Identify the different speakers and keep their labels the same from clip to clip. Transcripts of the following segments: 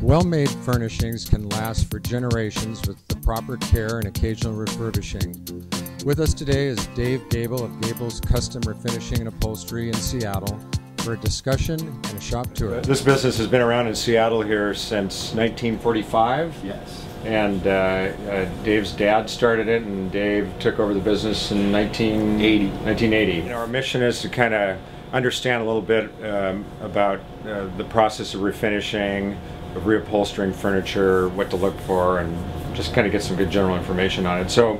Speaker 1: Well-made furnishings can last for generations with the proper care and occasional refurbishing. With us today is Dave Gable of Gable's Custom Refinishing and Upholstery in Seattle for a discussion and a shop tour.
Speaker 2: This business has been around in Seattle here since 1945.
Speaker 3: Yes.
Speaker 2: And Dave's dad started it, and Dave took over the business in 1980. Our mission is to kind of understand a little bit about the process of refinishing, of reupholstering furniture, what to look for, and just kind of get some good general information on it. So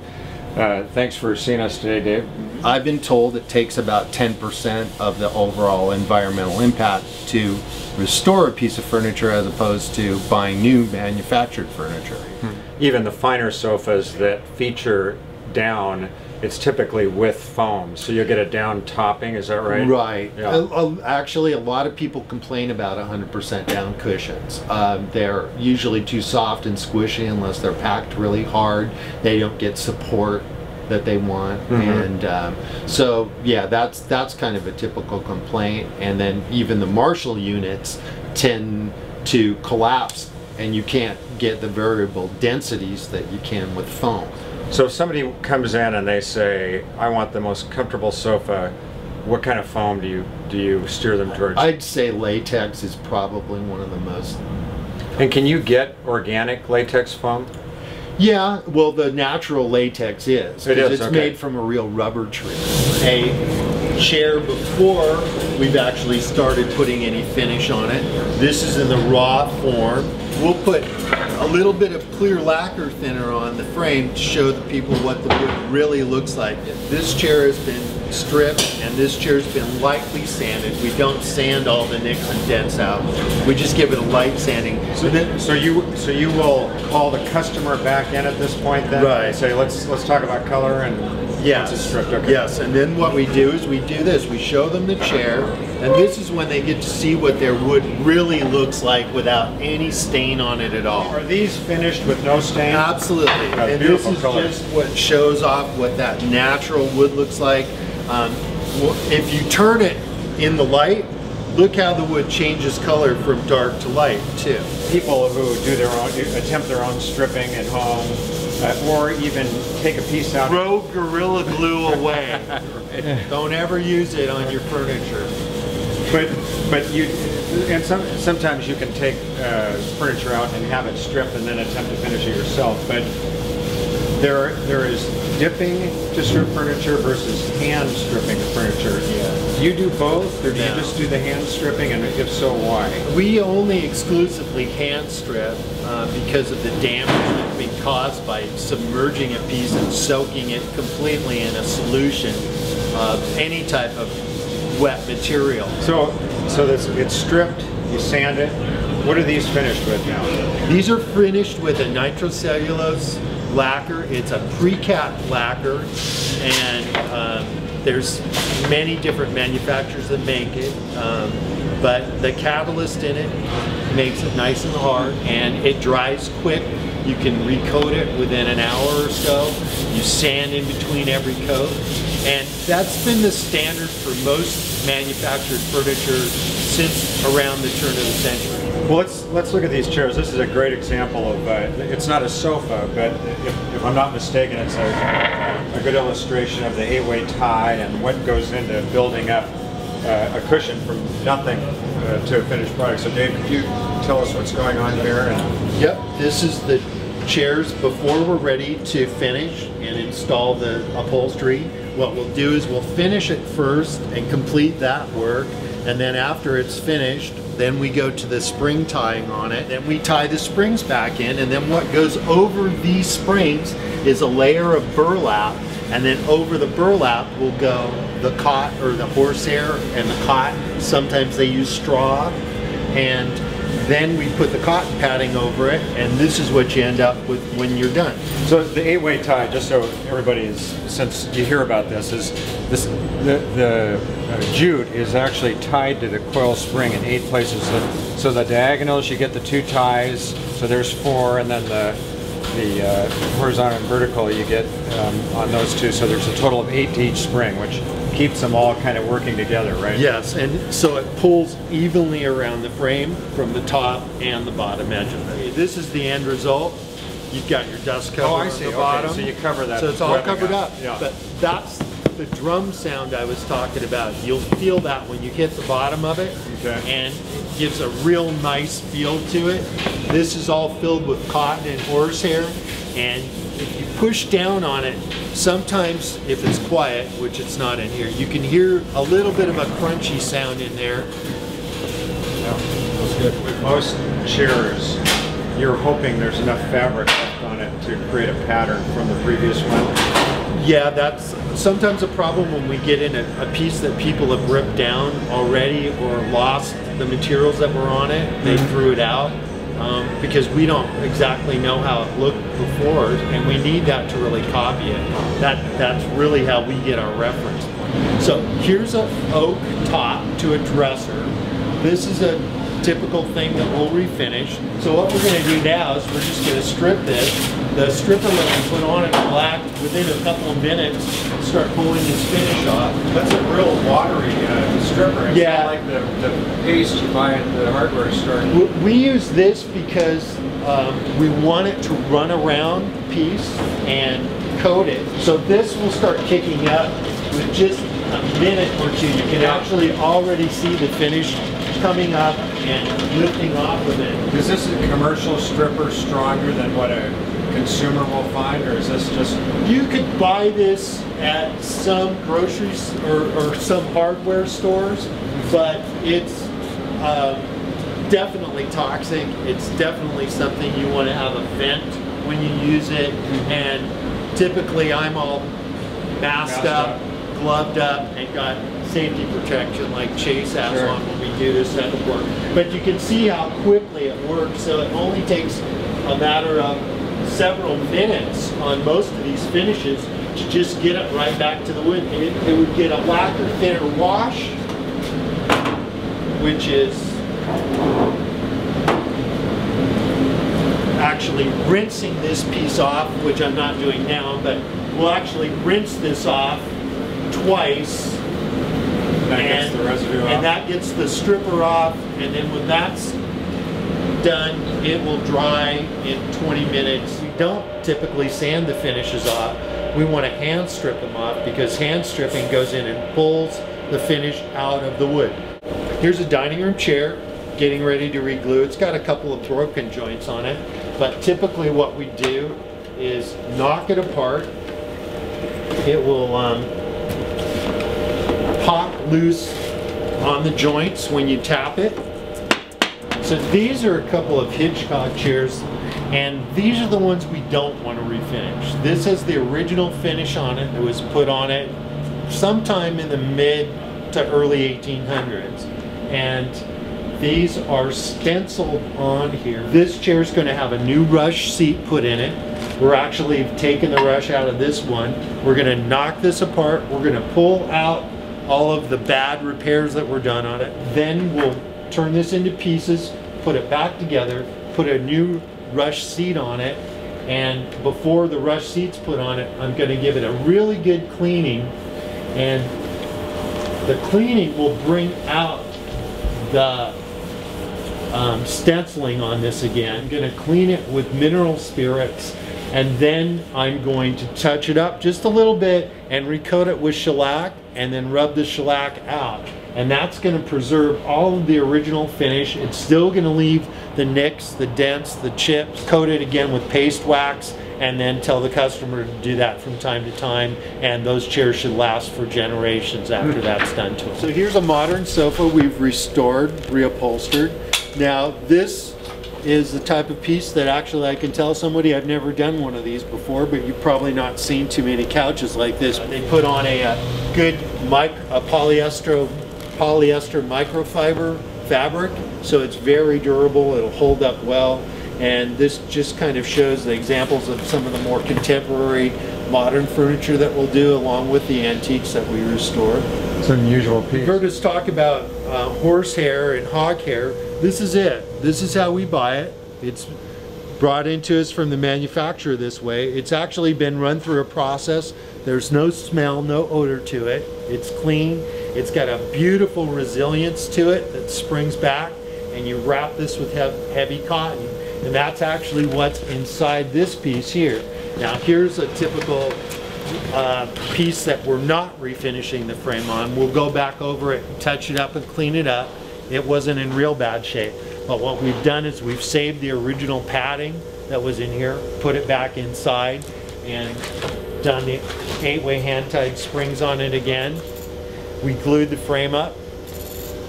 Speaker 2: thanks for seeing us today, Dave.
Speaker 3: I've been told it takes about 10% of the overall environmental impact to restore a piece of furniture as opposed to buying new manufactured furniture.
Speaker 2: Even the finer sofas that feature down, it's typically with foam, so you'll get a down topping, is that right?
Speaker 3: Right.
Speaker 2: Yeah.
Speaker 3: Actually, a lot of people complain about 100% down cushions. They're usually too soft and squishy unless they're packed really hard. They don't get support that they want, and so yeah, that's kind of a typical complaint. And then even the Marshall units tend to collapse, and you can't get the variable densities that you can with foam.
Speaker 2: So if somebody comes in and they say, I want the most comfortable sofa, what kind of foam do you steer them towards?
Speaker 3: I'd say latex is probably one of the most.
Speaker 2: And can you get organic latex foam?
Speaker 3: Yeah, well, the natural latex is.
Speaker 2: It is,
Speaker 3: It's
Speaker 2: okay.
Speaker 3: made from a real rubber tree. A chair before we've actually started putting any finish on it. This is in the raw form. We'll put a little bit of clear lacquer thinner on the frame to show the people what the wood really looks like. This chair has been stripped and this chair's been lightly sanded. We don't sand all the nicks and dents out. We just give it a light sanding.
Speaker 2: So you will call the customer back in at this point then?
Speaker 3: Right.
Speaker 2: And say, let's talk about color and
Speaker 3: Yes.
Speaker 2: once it's stripped. Okay.
Speaker 3: Yes, and then what we do is we do this. We show them the chair, and this is when they get to see what their wood really looks like without any stain on it at all.
Speaker 2: Are these finished with no stain?
Speaker 3: Absolutely. And this
Speaker 2: Beautiful
Speaker 3: is
Speaker 2: color.
Speaker 3: just what shows off what that natural wood looks like. If you turn it in the light, look how the wood changes color from dark to light too.
Speaker 2: People who do their own, attempt their own stripping at home, or even take a piece out.
Speaker 3: Throw Gorilla Glue away. Don't ever use it on your furniture.
Speaker 2: But you, and sometimes you can take furniture out and have it stripped and then attempt to finish it yourself. But there is dipping to strip furniture versus hand stripping furniture.
Speaker 3: Yeah.
Speaker 2: Do you do both, or do you
Speaker 3: No.
Speaker 2: just do the hand stripping, and if so, why?
Speaker 3: We only exclusively hand strip because of the damage that's been caused by submerging a piece and soaking it completely in a solution of any type of wet material.
Speaker 2: So it's stripped, you sand it. What are these finished with now?
Speaker 3: These are finished with a nitrocellulose lacquer. It's a pre-capped lacquer, and there's many different manufacturers that make it, but the catalyst in it makes it nice and hard, and it dries quick. You can recoat it within an hour or so. You sand in between every coat, and that's been the standard for most manufactured furniture since around the turn of the century.
Speaker 2: Well, let's look at these chairs. This is a great example of, it's not a sofa, but if I'm not mistaken, it's a good illustration of the 8-way tie and what goes into building up a cushion from nothing to a finished product. So Dave, could you tell us what's going on here?
Speaker 3: Yep, this is the chairs before we're ready to finish and install the upholstery. What we'll do is we'll finish it first and complete that work, and then after it's finished, then we go to the spring tying on it, then we tie the springs back in, and then what goes over these springs is a layer of burlap, and then over the burlap will go the cot or the horsehair and the cotton. Sometimes they use straw, and then we put the cotton padding over it, and this is what you end up with when you're done.
Speaker 2: So the 8-way tie, just so everybody is, since you hear about this, is the jute is actually tied to the coil spring in 8 places. So the diagonals, you get the 2 ties, so there's 4, and then the horizontal and vertical you get on those 2. So there's a total of 8 to each spring, which keeps them all kind of working together, right?
Speaker 3: Yes, and so it pulls evenly around the frame from the top and the bottom edge of it. This is the end result. You've got your dust cover
Speaker 2: I see.
Speaker 3: on the bottom.
Speaker 2: So you cover that.
Speaker 3: So it's all covered up.
Speaker 2: Yeah.
Speaker 3: But that's the drum sound I was talking about. You'll feel that when you hit the bottom of it.
Speaker 2: Okay.
Speaker 3: And it gives a real nice feel to it. This is all filled with cotton and horsehair. And if you push down on it, sometimes if it's quiet, which it's not in here, you can hear a little bit of a crunchy sound in there.
Speaker 2: Yeah, that's good. With most chairs, you're hoping there's enough fabric left on it to create a pattern from the previous one.
Speaker 3: Yeah, that's sometimes a problem when we get in a piece that people have ripped down already or lost the materials that were on it. They threw it out because we don't exactly know how it looked before, and we need that to really copy it. That's really how we get our reference. So here's an oak top to a dresser. This is a typical thing that we'll refinish. So what we're going to do now is we're just going to strip this. The stripper that we put on it will within a couple of minutes start pulling this finish off.
Speaker 2: That's a real watery stripper. It's
Speaker 3: yeah.
Speaker 2: Not like the paste you buy at the hardware store.
Speaker 3: We use this because we want it to run around the piece and coat it. So this will start kicking up with just a minute or two. You can actually already see the finish coming up and lifting off of it.
Speaker 2: Is this a commercial stripper stronger than what a consumer will find, or is this just...
Speaker 3: You could buy this at some groceries or some hardware stores, but it's definitely toxic. It's definitely something you want to have a vent when you use it, and typically I'm all masked up, gloved up, and got safety protection like Chase has on when we do this type of work. But you can see how quickly it works, so it only takes a matter of several minutes on most of these finishes to just get it right back to the wood. It would get a lacquer thinner wash, which is actually rinsing this piece off, which I'm not doing now, but we'll actually rinse this off twice.
Speaker 2: That gets the residue off.
Speaker 3: And that gets the stripper off, and then when that's done, it will dry in 20 minutes. We don't typically sand the finishes off. We want to hand strip them off because hand stripping goes in and pulls the finish out of the wood. Here's a dining room chair getting ready to re-glue. It's got a couple of broken joints on it, but typically what we do is knock it apart. It will pop loose on the joints when you tap it. So these are a couple of Hitchcock chairs, and these are the ones we don't want to refinish. This has the original finish on it that was put on it sometime in the mid to early 1800s. And these are stenciled on here. This chair is going to have a new rush seat put in it. We're actually taking the rush out of this one. We're going to knock this apart. We're going to pull out all of the bad repairs that were done on it. Then we'll turn this into pieces, put it back together, put a new rush seat on it, and before the rush seat's put on it, I'm going to give it a really good cleaning, and the cleaning will bring out the stenciling on this again. I'm going to clean it with mineral spirits, and then I'm going to touch it up just a little bit and recoat it with shellac, and then rub the shellac out. And that's going to preserve all of the original finish. It's still going to leave the nicks, the dents, the chips. Coat it again with paste wax, and then tell the customer to do that from time to time, and those chairs should last for generations after that's done to them. So here's a modern sofa we've restored, reupholstered. Now this is the type of piece that actually I can tell somebody I've never done one of these before, but you've probably not seen too many couches like this. They put on a good polyester microfiber fabric, so it's very durable, it'll hold up well, and this just kind of shows the examples of some of the more contemporary modern furniture that we'll do along with the antiques that we restore.
Speaker 2: It's an unusual piece.
Speaker 3: You've heard us talk about horsehair and hog hair. This is it. This is how we buy it. It's brought into us from the manufacturer this way. It's actually been run through a process. There's no smell, no odor to it. It's clean. It's got a beautiful resilience to it that springs back, and you wrap this with heavy cotton, and that's actually what's inside this piece here. Now here's a typical piece that we're not refinishing the frame on. We'll go back over it, touch it up and clean it up. It wasn't in real bad shape, but what we've done is we've saved the original padding that was in here, put it back inside, and done the 8-way hand-tied springs on it again. We glued the frame up,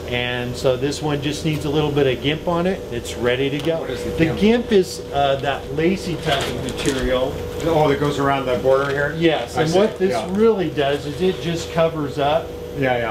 Speaker 3: and so this one just needs a little bit of gimp on it. It's ready to go.
Speaker 2: What is the
Speaker 3: gimp? The gimp is that lacy type of material.
Speaker 2: Oh, that goes around the border here?
Speaker 3: Yes, and what this really does is it just covers up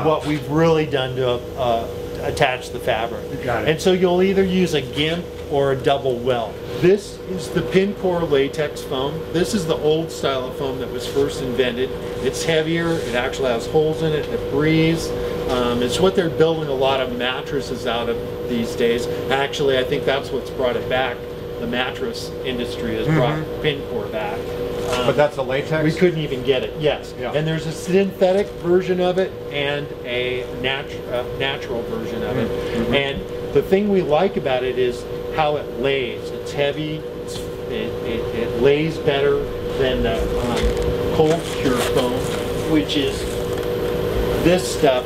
Speaker 3: what we've really done to attach the fabric.
Speaker 2: Got it.
Speaker 3: And so you'll either use a gimp or a double welt. This is the pin core latex foam. This is the old style of foam that was first invented. It's heavier, it actually has holes in it, it breathes. It's what they're building a lot of mattresses out of these days. Actually, I think that's what's brought it back. The mattress industry has brought pin core back.
Speaker 2: But that's a latex?
Speaker 3: We couldn't even get it, yes.
Speaker 2: Yeah.
Speaker 3: And there's a synthetic version of it and a natural version of it. And the thing we like about it is how it lays. It's heavy, it lays better than the cold cure foam, which is this stuff,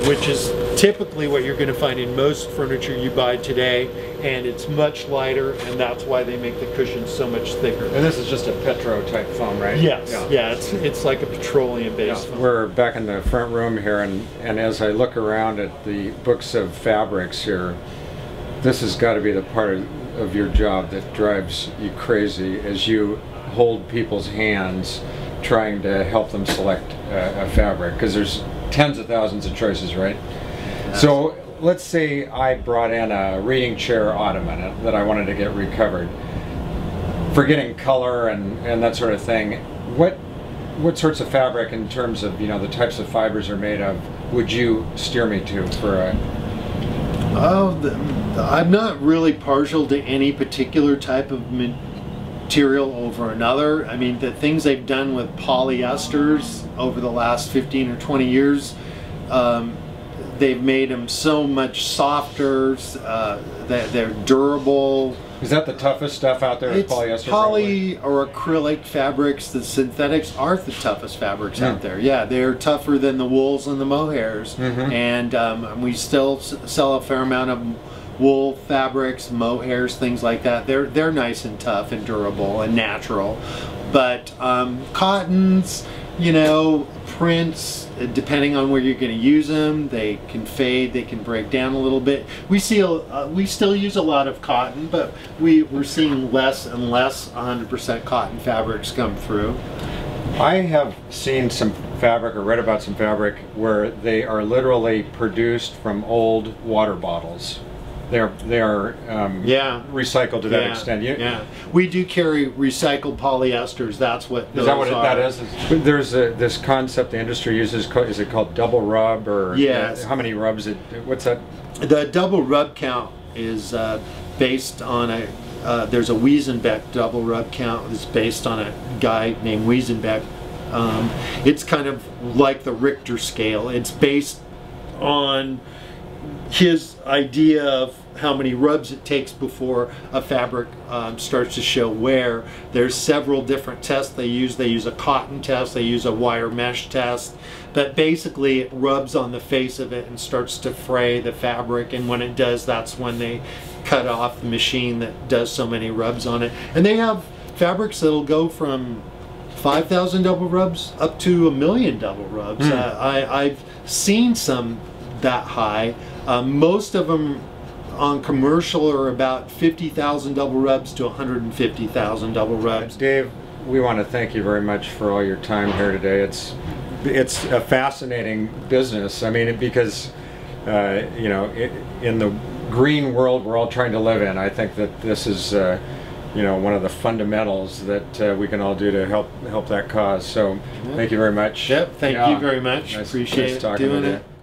Speaker 3: which is typically what you're going to find in most furniture you buy today, and it's much lighter, and that's why they make the cushions so much thicker.
Speaker 2: And this is just a petro type foam, right?
Speaker 3: Yes, yeah, it's like a petroleum-based foam.
Speaker 2: We're back in the front room here, and as I look around at the books of fabrics here, this has got to be the part of your job that drives you crazy as you hold people's hands trying to help them select a fabric, because there's tens of thousands of choices, right? So let's say I brought in a reading chair ottoman that I wanted to get recovered. Forgetting color and that sort of thing, what sorts of fabric in terms of, you know, the types of fibers are made of would you steer me to for a...
Speaker 3: I'm not really partial to any particular type of material over another. I mean, the things they've done with polyesters over the last 15 or 20 years, they've made them so much softer, that they're durable.
Speaker 2: Is that the toughest stuff out there?
Speaker 3: It's
Speaker 2: polyester?
Speaker 3: Poly or acrylic fabrics. The synthetics are the toughest fabrics out there. Yeah, they're tougher than the wools and the mohairs. And we still sell a fair amount of wool fabrics, mohairs, things like that. They're nice and tough and durable and natural. But cottons, you know, prints, depending on where you're going to use them, they can fade, they can break down a little bit. We still use a lot of cotton, but we're seeing less and less 100% cotton fabrics come through.
Speaker 2: I have seen some fabric or read about some fabric where they are literally produced from old water bottles. They are recycled to that extent.
Speaker 3: We do carry recycled polyesters. That's what those are.
Speaker 2: Is that what that is? There's this concept the industry uses. Is it called double rub, or how many rubs? What's that?
Speaker 3: The double rub count is based on there's a Wiesenbeck double rub count. It's based on a guy named Wiesenbeck. It's kind of like the Richter scale. It's based on his idea of how many rubs it takes before a fabric starts to show wear. There's several different tests they use. They use a cotton test, they use a wire mesh test, but basically it rubs on the face of it and starts to fray the fabric, and when it does, that's when they cut off the machine that does so many rubs on it. And they have fabrics that'll go from 5,000 double rubs up to 1,000,000 double rubs. I've seen some that high. Most of them on commercial are about 50,000 double rubs to 150,000 double rubs.
Speaker 2: Dave, we want to thank you very much for all your time here today. It's a fascinating business. I mean, because you know, in the green world we're all trying to live in, I think that this is you know, one of the fundamentals that we can all do to help that cause. So thank you very much.
Speaker 3: Yep, thank you very much.
Speaker 2: Nice,
Speaker 3: appreciate
Speaker 2: talking
Speaker 3: doing
Speaker 2: with
Speaker 3: it.
Speaker 2: you.